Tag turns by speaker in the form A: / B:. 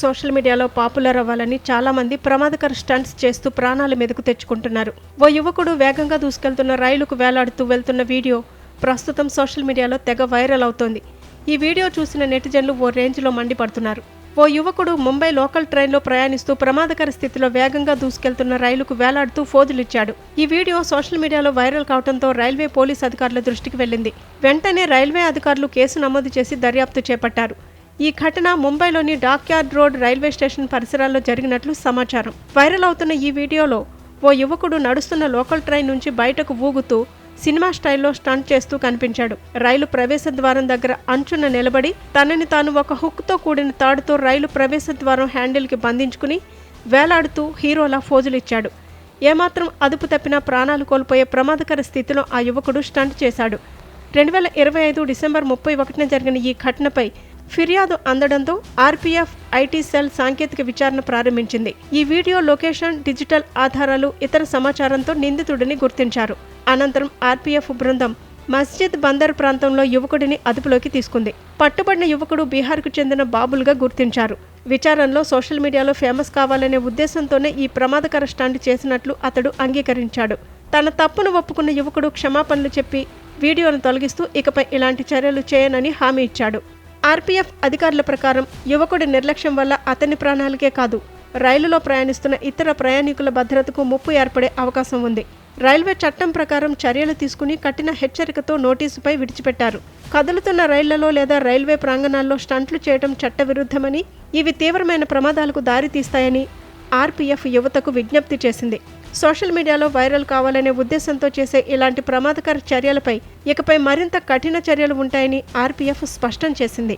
A: Social మీడియాలో popular అవ్వాలని చాలామంది ప్రమాదకర స్టంట్స్ చేస్తూ ప్రాణాలు మీదకు తెచ్చుకుంటున్నారు. ఓ యువకుడు వేగంగా దూసుకెళ్తున్న రైలుకు వేలాడుతూ వెళ్తున్న వీడియో ప్రస్తుతం సోషల్ మీడియాలో తెగ వైరల్ అవుతోంది. ఈ వీడియో చూసిన నెటిజన్లు ఓ రేంజ్లో మండిపడుతున్నారు. ఓ యువకుడు ముంబై లోకల్ ట్రైన్లో ప్రయాణిస్తూ ప్రమాదకర స్థితిలో వేగంగా దూసుకెళ్తున్న రైలుకు వేలాడుతూ ఫోజులిచ్చాడు. ఈ వీడియో సోషల్ మీడియాలో వైరల్ కావడంతో రైల్వే పోలీస్ అధికారుల దృష్టికి వెళ్లింది. వెంటనే రైల్వే అధికారులు కేసు నమోదు చేసి దర్యాప్తు చేపట్టారు. ఈ ఘటన ముంబైలోని డాక్యార్డ్ రోడ్ రైల్వే స్టేషన్ పరిసరాల్లో జరిగినట్లు సమాచారం. వైరల్ అవుతున్న ఈ వీడియోలో ఓ యువకుడు నడుస్తున్న లోకల్ ట్రైన్ నుంచి బయటకు ఊగుతూ సినిమా స్టైల్లో స్టంట్ చేస్తూ కనిపించాడు. రైలు ప్రవేశ ద్వారం దగ్గర అంచున నిలబడి తనని తాను ఒక హుక్తో కూడిన తాడుతో రైలు ప్రవేశ ద్వారం హ్యాండిల్కి బంధించుకుని వేలాడుతూ హీరోలా ఫోజులిచ్చాడు. ఏమాత్రం అదుపు తప్పినా ప్రాణాలు కోల్పోయే ప్రమాదకర స్థితిలో ఆ యువకుడు స్టంట్ చేశాడు. 2025 డిసెంబర్ 31న జరిగిన ఈ ఘటనపై ఫిర్యాదు అందడంతో ఆర్పీఎఫ్ ఐటీ సెల్ సాంకేతిక విచారణ ప్రారంభించింది. ఈ వీడియో లొకేషన్, డిజిటల్ ఆధారాలు, ఇతర సమాచారంతో నిందితుడిని గుర్తించారు. అనంతరం ఆర్పీఎఫ్ బృందం మస్జిద్ బందర్ ప్రాంతంలో యువకుడిని అదుపులోకి తీసుకుంది. పట్టుబడిన యువకుడు బీహార్కు చెందిన బాబుల్గా గుర్తించారు. విచారణలో సోషల్ మీడియాలో ఫేమస్ కావాలనే ఉద్దేశంతోనే ఈ ప్రమాదకర స్టంట్ చేసినట్లు అతడు అంగీకరించాడు. తన తప్పును ఒప్పుకున్న యువకుడు క్షమాపణలు చెప్పి వీడియోను తొలగిస్తూ ఇకపై ఇలాంటి చర్యలు చేయనని హామీ ఇచ్చాడు. ఆర్పీఎఫ్ అధికారుల ప్రకారం యువకుడి నిర్లక్ష్యం వల్ల అతని ప్రాణాలకే కాదు, రైలులో ప్రయాణిస్తున్న ఇతర ప్రయాణికుల భద్రతకు ముప్పు ఏర్పడే అవకాశం ఉంది. రైల్వే చట్టం ప్రకారం చర్యలు తీసుకుని కఠిన హెచ్చరికతో నోటీసుపై విడిచిపెట్టారు. కదులుతున్న రైళ్లలో లేదా రైల్వే ప్రాంగణాల్లో స్టంట్లు చేయడం చట్టవిరుద్ధమని, ఇవి తీవ్రమైన ప్రమాదాలకు దారితీస్తాయని ఆర్పీఎఫ్ యువతకు విజ్ఞప్తి చేసింది. సోషల్ మీడియాలో వైరల్ కావాలనే ఉద్దేశంతో చేసే ఇలాంటి ప్రమాదకర చర్యలపై ఇకపై మరింత కఠిన చర్యలు ఉంటాయని ఆర్పీఎఫ్ స్పష్టం చేసింది.